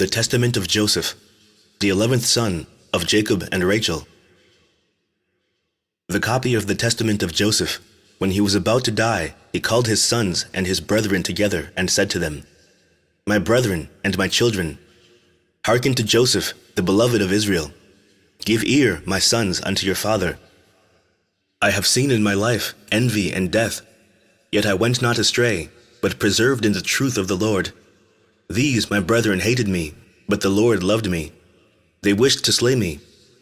The Testament of Joseph, the 11th son of Jacob and Rachel. The copy of the Testament of Joseph. When he was about to die, he called his sons and his brethren together and said to them, "My brethren and my children, hearken to Joseph, the beloved of Israel. Give ear, my sons, unto your father. I have seen in my life envy and death, yet I went not astray, but preserved in the truth of the Lord. These, my brethren, hated me, but the Lord loved me. They wished to slay me,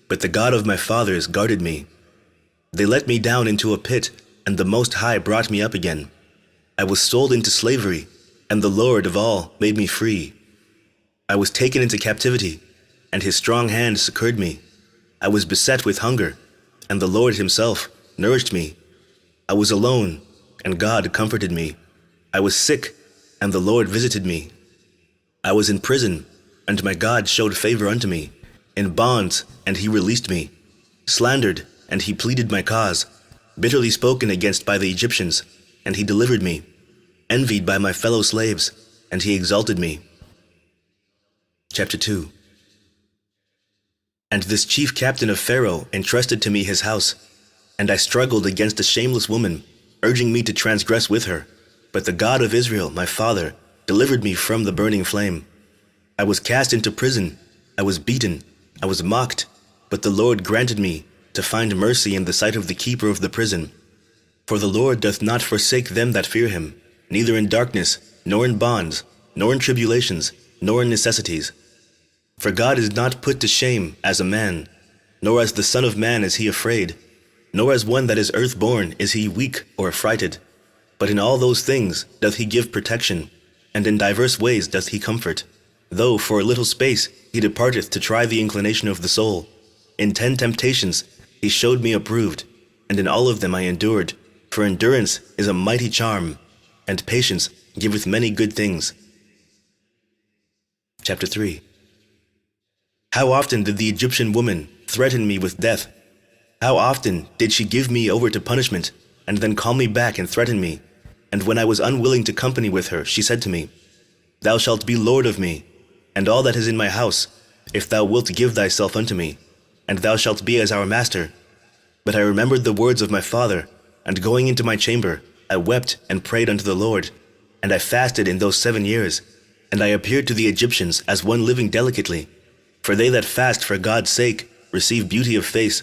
but the God of my fathers guarded me. They let me down into a pit, and the Most High brought me up again. I was sold into slavery, and the Lord of all made me free. I was taken into captivity, and his strong hand succored me. I was beset with hunger, and the Lord himself nourished me. I was alone, and God comforted me. I was sick, and the Lord visited me. I was in prison, and my God showed favor unto me. In bonds, and he released me. Slandered, and he pleaded my cause. Bitterly spoken against by the Egyptians, and he delivered me. Envied by my fellow slaves, and he exalted me." Chapter 2. And this chief captain of Pharaoh entrusted to me his house, and I struggled against a shameless woman, urging me to transgress with her. But the God of Israel, my father, delivered me from the burning flame. I was cast into prison, I was beaten, I was mocked, but the Lord granted me to find mercy in the sight of the keeper of the prison. For the Lord doth not forsake them that fear him, neither in darkness, nor in bonds, nor in tribulations, nor in necessities. For God is not put to shame as a man, nor as the Son of Man is he afraid, nor as one that is earth-born is he weak or affrighted. But in all those things doth he give protection, and in divers ways doth he comfort. Though for a little space he departeth to try the inclination of the soul. In 10 temptations he showed me approved, and in all of them I endured. For endurance is a mighty charm, and patience giveth many good things. Chapter 3. How often did the Egyptian woman threaten me with death? How often did she give me over to punishment, and then call me back and threaten me? And when I was unwilling to company with her, she said to me, "Thou shalt be lord of me, and all that is in my house, if thou wilt give thyself unto me, and thou shalt be as our master." But I remembered the words of my father, and going into my chamber, I wept and prayed unto the Lord, and I fasted in those 7 years, and I appeared to the Egyptians as one living delicately. For they that fast for God's sake receive beauty of face.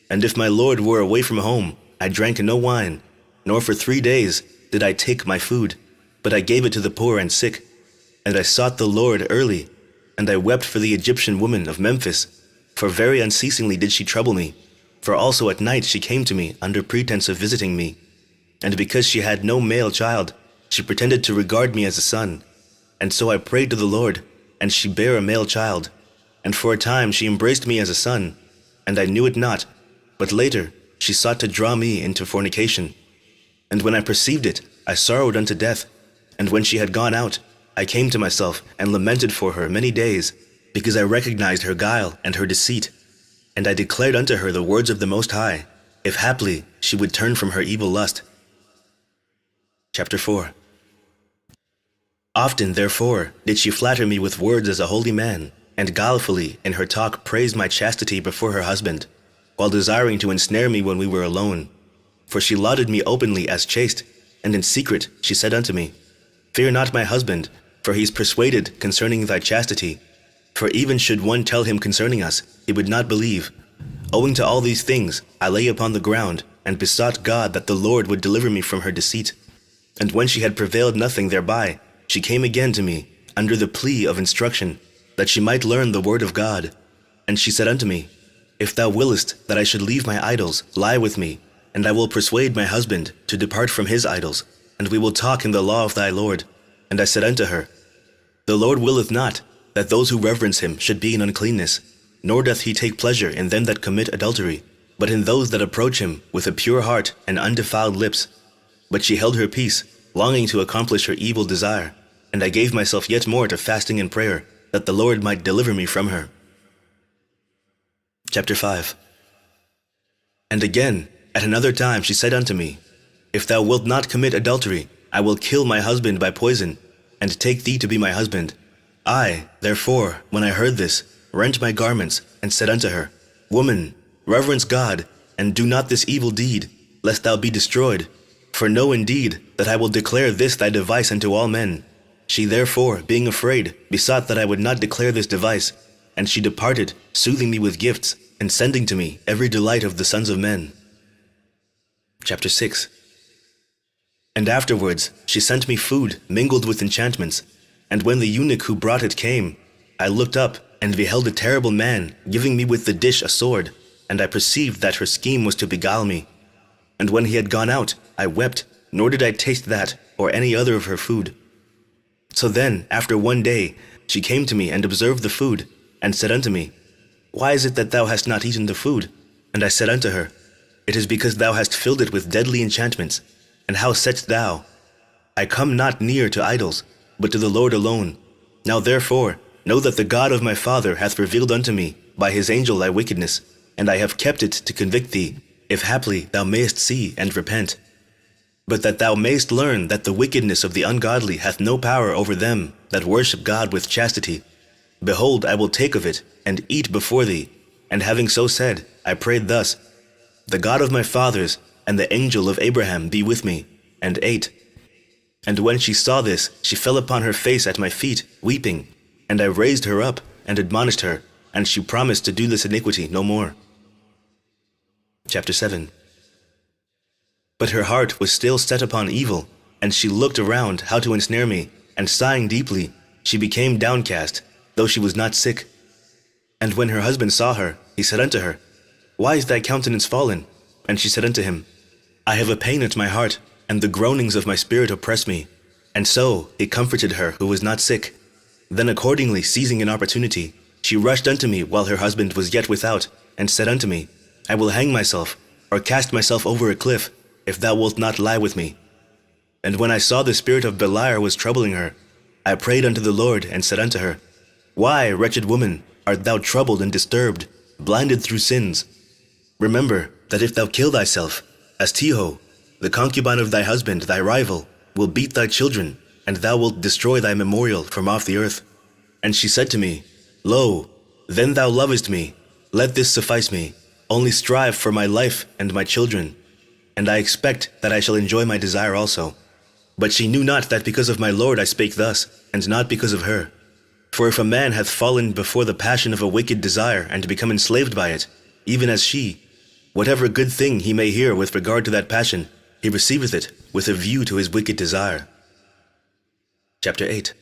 And if my Lord were away from home, I drank no wine, nor for 3 days did I take my food, but I gave it to the poor and sick. And I sought the Lord early, and I wept for the Egyptian woman of Memphis, for very unceasingly did she trouble me. For also at night she came to me under pretense of visiting me. And because she had no male child, she pretended to regard me as a son. And so I prayed to the Lord, and she bare a male child. And for a time she embraced me as a son, and I knew it not. But later she sought to draw me into fornication. And when I perceived it, I sorrowed unto death. And when she had gone out, I came to myself and lamented for her many days, because I recognized her guile and her deceit. And I declared unto her the words of the Most High, if haply she would turn from her evil lust. Chapter 4. Often, therefore, did she flatter me with words as a holy man, and guilefully in her talk praised my chastity before her husband, while desiring to ensnare me when we were alone. For she lauded me openly as chaste, and in secret she said unto me, "Fear not my husband, for he is persuaded concerning thy chastity. For even should one tell him concerning us, he would not believe. Owing to all these things, I lay upon the ground, and besought God that the Lord would deliver me from her deceit. And when she had prevailed nothing thereby, she came again to me, under the plea of instruction, that she might learn the word of God. And she said unto me, If thou willest that I should leave my idols, lie with me, and I will persuade my husband to depart from his idols, and we will talk in the law of thy Lord. And I said unto her, The Lord willeth not that those who reverence him should be in uncleanness, nor doth he take pleasure in them that commit adultery, but in those that approach him with a pure heart and undefiled lips. But she held her peace, longing to accomplish her evil desire, and I gave myself yet more to fasting and prayer, that the Lord might deliver me from her. Chapter 5. And again, at another time she said unto me, If thou wilt not commit adultery, I will kill my husband by poison, and take thee to be my husband. I, therefore, when I heard this, rent my garments, and said unto her, Woman, reverence God, and do not this evil deed, lest thou be destroyed. For know indeed that I will declare this thy device unto all men. She therefore, being afraid, besought that I would not declare this device, and she departed, soothing me with gifts, and sending to me every delight of the sons of men. Chapter 6. And afterwards she sent me food mingled with enchantments, and when the eunuch who brought it came, I looked up, and beheld a terrible man giving me with the dish a sword, and I perceived that her scheme was to beguile me. And when he had gone out, I wept, nor did I taste that or any other of her food. So then, after one day, she came to me and observed the food, and said unto me, Why is it that thou hast not eaten the food? And I said unto her, It is because thou hast filled it with deadly enchantments. And how saidst thou, I come not near to idols, but to the Lord alone. Now therefore, know that the God of my father hath revealed unto me by his angel thy wickedness, and I have kept it to convict thee, if haply thou mayest see and repent. But that thou mayst learn that the wickedness of the ungodly hath no power over them that worship God with chastity. Behold, I will take of it, and eat before thee. And having so said, I prayed thus, The God of my fathers, and the angel of Abraham be with me, and ate. And when she saw this, she fell upon her face at my feet, weeping. And I raised her up, and admonished her, and she promised to do this iniquity no more. Chapter 7. But her heart was still set upon evil, and she looked around how to ensnare me, and sighing deeply, she became downcast, though she was not sick. And when her husband saw her, he said unto her, Why is thy countenance fallen? And she said unto him, I have a pain at my heart, and the groanings of my spirit oppress me. And so he comforted her who was not sick. Then accordingly, seizing an opportunity, she rushed unto me while her husband was yet without, and said unto me, I will hang myself, or cast myself over a cliff, if thou wilt not lie with me. And when I saw the spirit of Beliar was troubling her, I prayed unto the Lord, and said unto her, Why, wretched woman, art thou troubled and disturbed, blinded through sins? Remember that if thou kill thyself, as Teho, the concubine of thy husband, thy rival, will beat thy children, and thou wilt destroy thy memorial from off the earth. And she said to me, Lo, then thou lovest me, let this suffice me, only strive for my life and my children, and I expect that I shall enjoy my desire also. But she knew not that because of my Lord I spake thus, and not because of her. For if a man hath fallen before the passion of a wicked desire, and become enslaved by it, even as she, whatever good thing he may hear with regard to that passion, he receiveth it with a view to his wicked desire. Chapter 8.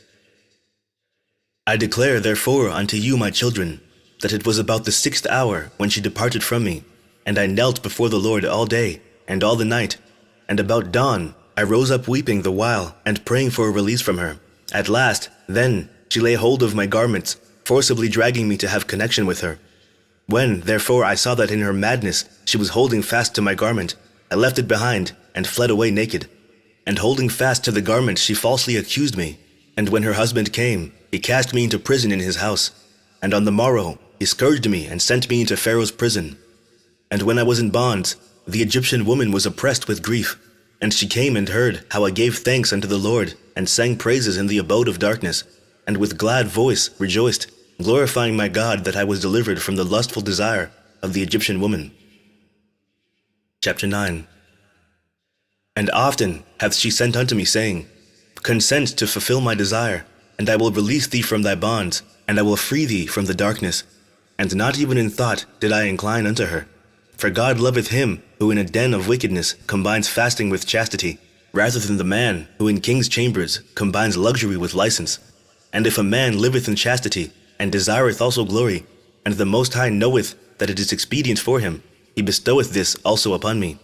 I declare therefore unto you, my children, that it was about the 6th hour when she departed from me, and I knelt before the Lord all day and all the night, and about dawn I rose up weeping the while, and praying for a release from her. At last, then, she lay hold of my garments, forcibly dragging me to have connection with her. When, therefore, I saw that in her madness she was holding fast to my garment, I left it behind, and fled away naked. And holding fast to the garment she falsely accused me. And when her husband came, he cast me into prison in his house. And on the morrow he scourged me, and sent me into Pharaoh's prison. And when I was in bonds, the Egyptian woman was oppressed with grief. And she came and heard how I gave thanks unto the Lord, and sang praises in the abode of darkness, and with glad voice rejoiced, glorifying my God that I was delivered from the lustful desire of the Egyptian woman. Chapter 9. And often hath she sent unto me, saying, Consent to fulfill my desire, and I will release thee from thy bonds, and I will free thee from the darkness. And not even in thought did I incline unto her. For God loveth him who in a den of wickedness combines fasting with chastity, rather than the man who in king's chambers combines luxury with license. And if a man liveth in chastity, and desireth also glory, and the Most High knoweth that it is expedient for him, he bestoweth this also upon me.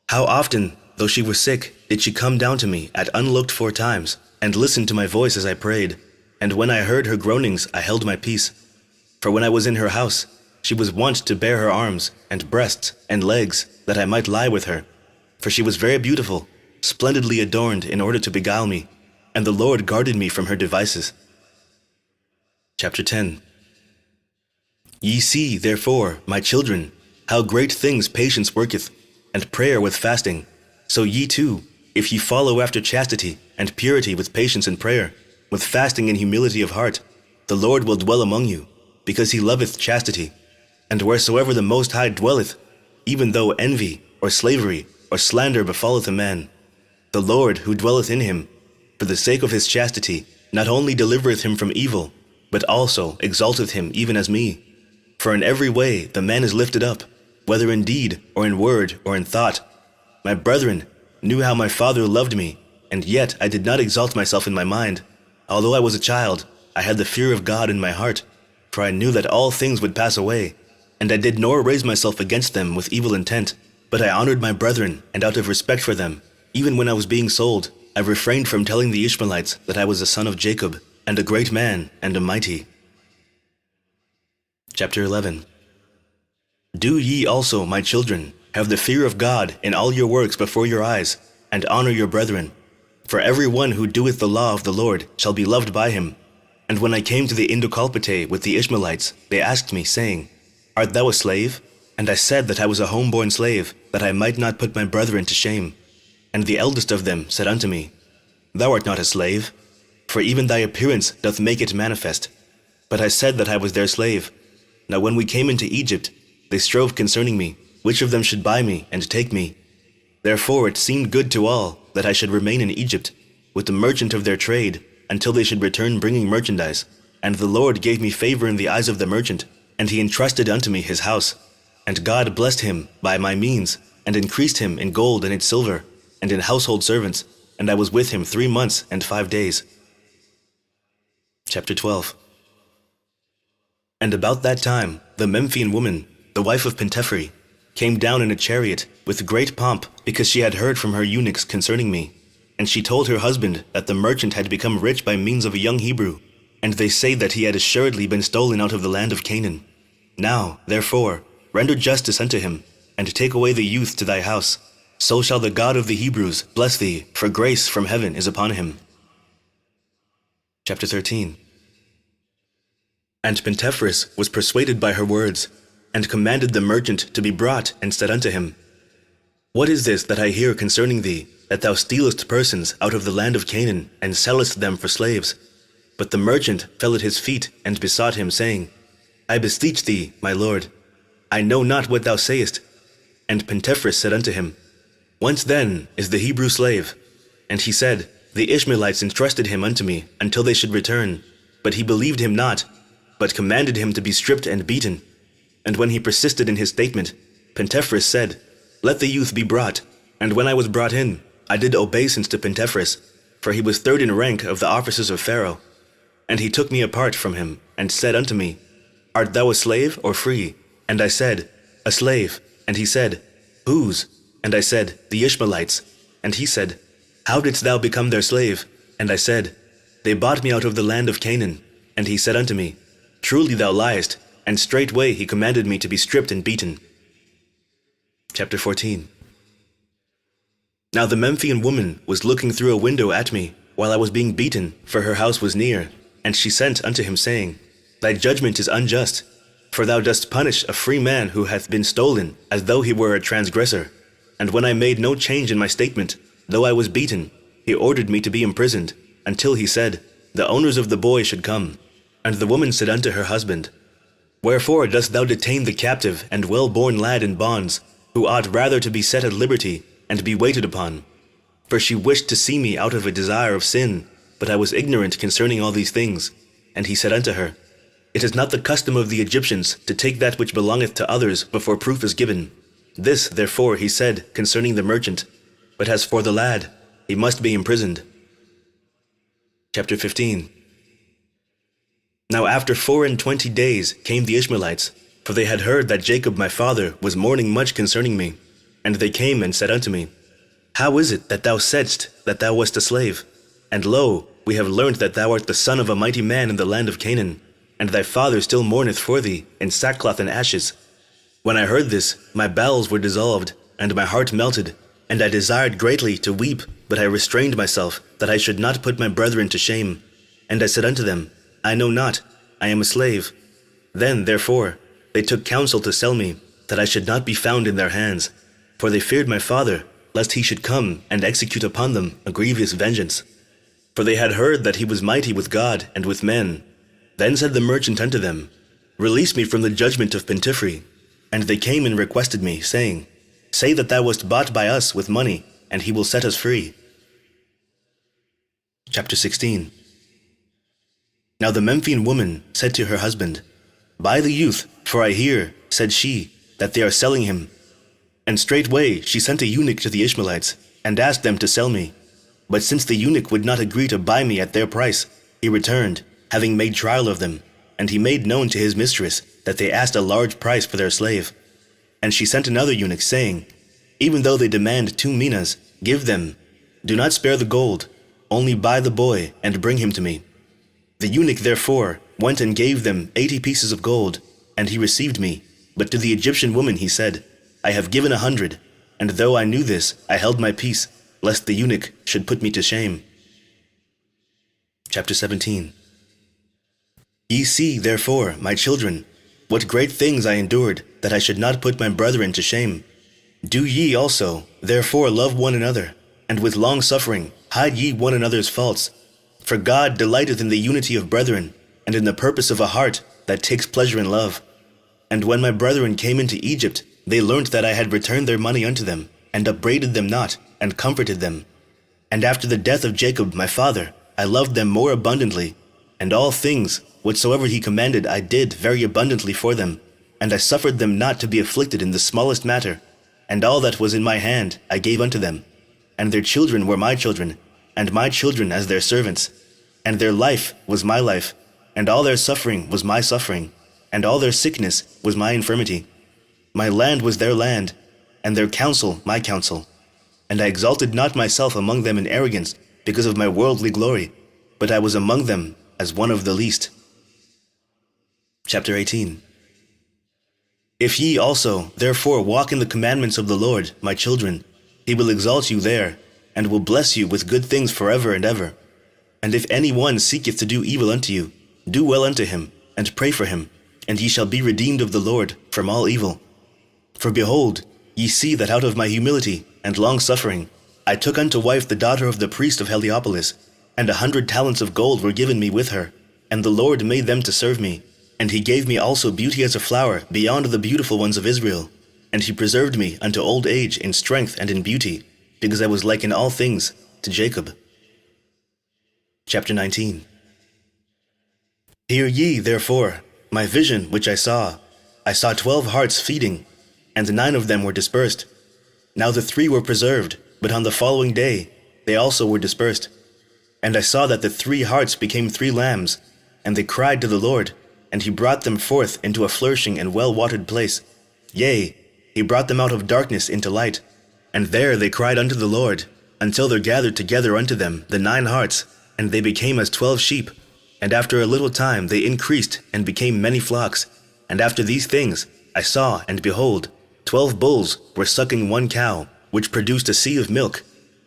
How often, though she were sick, did she come down to me at unlooked-for times, and listen to my voice as I prayed. And when I heard her groanings, I held my peace. For when I was in her house, she was wont to bare her arms, and breasts, and legs, that I might lie with her. For she was very beautiful, splendidly adorned in order to beguile me, and the Lord guarded me from her devices. Chapter 10. Ye see, therefore, my children, how great things patience worketh, and prayer with fasting. So ye too, if ye follow after chastity, and purity with patience and prayer, with fasting and humility of heart, the Lord will dwell among you, because he loveth chastity. And wheresoever the Most High dwelleth, even though envy, or slavery, or slander befalleth a man, the Lord who dwelleth in him, for the sake of his chastity, not only delivereth him from evil, but also exalteth him even as me. For in every way the man is lifted up, whether in deed, or in word, or in thought. My brethren knew how my father loved me, and yet I did not exalt myself in my mind. Although I was a child, I had the fear of God in my heart, for I knew that all things would pass away, and I did nor raise myself against them with evil intent, but I honored my brethren, and out of respect for them, even when I was being sold, I refrained from telling the Ishmaelites that I was a son of Jacob, and a great man, and a mighty. Chapter 11. Do ye also, my children, have the fear of God in all your works before your eyes, and honor your brethren. For every one who doeth the law of the Lord shall be loved by him. And when I came to the Indocalpite with the Ishmaelites, they asked me, saying, Art thou a slave? And I said that I was a homeborn slave, that I might not put my brethren to shame. And the eldest of them said unto me, Thou art not a slave, for even thy appearance doth make it manifest. But I said that I was their slave. Now when we came into Egypt, they strove concerning me, which of them should buy me and take me. Therefore it seemed good to all that I should remain in Egypt, with the merchant of their trade, until they should return bringing merchandise. And the Lord gave me favor in the eyes of the merchant, and he entrusted unto me his house. And God blessed him by my means, and increased him in gold and in silver, and in household servants, and I was with him 3 months and 5 days. Chapter 12. And about that time the Memphian woman, the wife of Pentepher, came down in a chariot with great pomp, because she had heard from her eunuchs concerning me. And she told her husband that the merchant had become rich by means of a young Hebrew, and they say that he had assuredly been stolen out of the land of Canaan. Now, therefore, render justice unto him, and take away the youth to thy house. So shall the God of the Hebrews bless thee, for grace from heaven is upon him. Chapter 13. And Pentepher was persuaded by her words, and commanded the merchant to be brought, and said unto him, What is this that I hear concerning thee, that thou stealest persons out of the land of Canaan, and sellest them for slaves? But the merchant fell at his feet, and besought him, saying, I beseech thee, my lord, I know not what thou sayest. And Pentepher said unto him, Whence then is the Hebrew slave? And he said, The Ishmaelites entrusted him unto me, until they should return. But he believed him not, but commanded him to be stripped and beaten. And when he persisted in his statement, Pentepher said, Let the youth be brought. And when I was brought in, I did obeisance to Pentepher, for he was third in rank of the officers of Pharaoh. And he took me apart from him, and said unto me, Art thou a slave or free? And I said, A slave. And he said, Whose? And I said, The Ishmaelites. And he said, How didst thou become their slave? And I said, They bought me out of the land of Canaan. And he said unto me, Truly thou liest. And straightway he commanded me to be stripped and beaten. Chapter 14. Now the Memphian woman was looking through a window at me, while I was being beaten, for her house was near. And she sent unto him, saying, Thy judgment is unjust, for thou dost punish a free man who hath been stolen, as though he were a transgressor. And when I made no change in my statement, though I was beaten, he ordered me to be imprisoned, until he said, The owners of the boy should come. And the woman said unto her husband, Wherefore dost thou detain the captive and well-born lad in bonds, who ought rather to be set at liberty, and be waited upon? For she wished to see me out of a desire of sin, but I was ignorant concerning all these things. And he said unto her, It is not the custom of the Egyptians to take that which belongeth to others before proof is given. This, therefore, he said concerning the merchant, but as for the lad, he must be imprisoned. Chapter 15. Now after 24 days came the Ishmaelites, for they had heard that Jacob my father was mourning much concerning me. And they came and said unto me, How is it that thou saidst that thou wast a slave? And lo, we have learned that thou art the son of a mighty man in the land of Canaan, and thy father still mourneth for thee in sackcloth and ashes. When I heard this, my bowels were dissolved, and my heart melted, and I desired greatly to weep, but I restrained myself, that I should not put my brethren to shame. And I said unto them, I know not, I am a slave. Then, therefore, they took counsel to sell me, that I should not be found in their hands, for they feared my father, lest he should come and execute upon them a grievous vengeance. For they had heard that he was mighty with God and with men. Then said the merchant unto them, Release me from the judgment of Pentifri. And they came and requested me, saying, Say that thou wast bought by us with money, and he will set us free. Chapter 16. Now the Memphian woman said to her husband, Buy the youth, for I hear, said she, that they are selling him. And straightway she sent a eunuch to the Ishmaelites, and asked them to sell me. But since the eunuch would not agree to buy me at their price, he returned, having made trial of them, and he made known to his mistress that they asked a large price for their slave. And she sent another eunuch, saying, Even though they demand 2 minas, give them. Do not spare the gold, only buy the boy, and bring him to me. The eunuch therefore went and gave them 80 pieces of gold, and he received me. But to the Egyptian woman he said, I have given 100, and though I knew this, I held my peace, lest the eunuch should put me to shame. Chapter 17. Ye see, therefore, my children, what great things I endured, that I should not put my brethren to shame. Do ye also, therefore, love one another, and with long suffering hide ye one another's faults. For God delighteth in the unity of brethren, and in the purpose of a heart that takes pleasure in love. And when my brethren came into Egypt, they learnt that I had returned their money unto them, and upbraided them not, and comforted them. And after the death of Jacob my father, I loved them more abundantly, and all things whatsoever he commanded I did very abundantly for them, and I suffered them not to be afflicted in the smallest matter, and all that was in my hand I gave unto them. And their children were my children, and my children as their servants. And their life was my life, and all their suffering was my suffering, and all their sickness was my infirmity. My land was their land, and their counsel my counsel. And I exalted not myself among them in arrogance because of my worldly glory, but I was among them as one of the least. Chapter 18. If ye also therefore walk in the commandments of the Lord, my children, he will exalt you there, and will bless you with good things forever and ever. And if any one seeketh to do evil unto you, do well unto him, and pray for him, and ye shall be redeemed of the Lord from all evil. For behold, ye see that out of my humility and long suffering I took unto wife the daughter of the priest of Heliopolis, and 100 talents of gold were given me with her, and the Lord made them to serve me. And he gave me also beauty as a flower beyond the beautiful ones of Israel. And he preserved me unto old age in strength and in beauty, because I was like in all things to Jacob. Chapter 19. Hear ye, therefore, my vision which I saw. I saw 12 hearts feeding, and 9 of them were dispersed. Now the 3 were preserved, but on the following day they also were dispersed. And I saw that the 3 hearts became 3 lambs, and they cried to the Lord, and he brought them forth into a flourishing and well-watered place. Yea, he brought them out of darkness into light. And there they cried unto the Lord, until there gathered together unto them the 9 hearts, and they became as 12 sheep. And after a little time they increased, and became many flocks. And after these things I saw, and behold, 12 bulls were sucking 1 cow, which produced a sea of milk.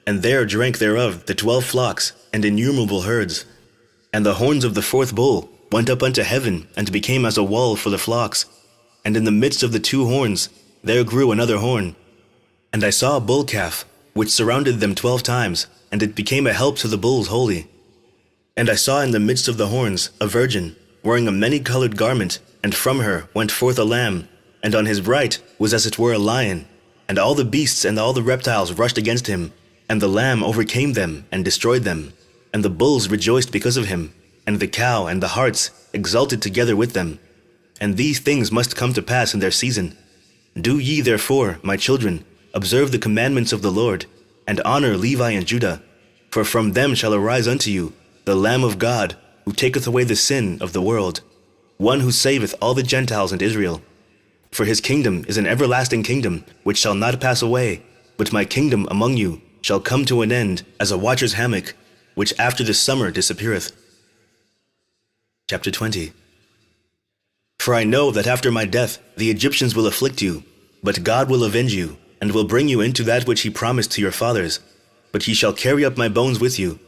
And there drank thereof the 12 flocks, and innumerable herds. And the horns of the 4th bull went up unto heaven, and became as a wall for the flocks. And in the midst of the 2 horns there grew another horn. And I saw a bull calf, which surrounded them 12 times, and it became a help to the bulls wholly. And I saw in the midst of the horns a virgin, wearing a many-colored garment, and from her went forth a lamb, and on his right was as it were a lion. And all the beasts and all the reptiles rushed against him, and the lamb overcame them and destroyed them. And the bulls rejoiced because of him, and the cow and the harts exulted together with them. And these things must come to pass in their season. Do ye therefore, my children, observe the commandments of the Lord, and honor Levi and Judah, for from them shall arise unto you the Lamb of God, who taketh away the sin of the world, one who saveth all the Gentiles and Israel. For his kingdom is an everlasting kingdom, which shall not pass away, but my kingdom among you shall come to an end as a watcher's hammock, which after the summer disappeareth. Chapter 20. For I know that after my death the Egyptians will afflict you, but God will avenge you, and will bring you into that which he promised to your fathers. But ye shall carry up my bones with you.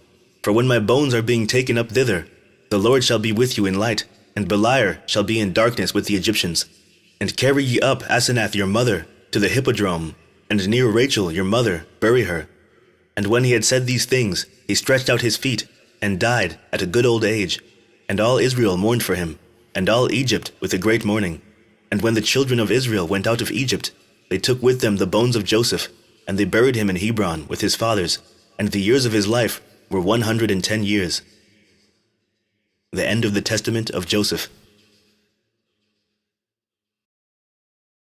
For when my bones are being taken up thither, the Lord shall be with you in light, and Beliar shall be in darkness with the Egyptians. And carry ye up Asenath your mother to the hippodrome, and near Rachel your mother bury her. And when he had said these things, he stretched out his feet, and died at a good old age. And all Israel mourned for him, and all Egypt with a great mourning. And when the children of Israel went out of Egypt, they took with them the bones of Joseph, and they buried him in Hebron with his fathers, and the years of his life were 110 years. The end of the testament of Joseph.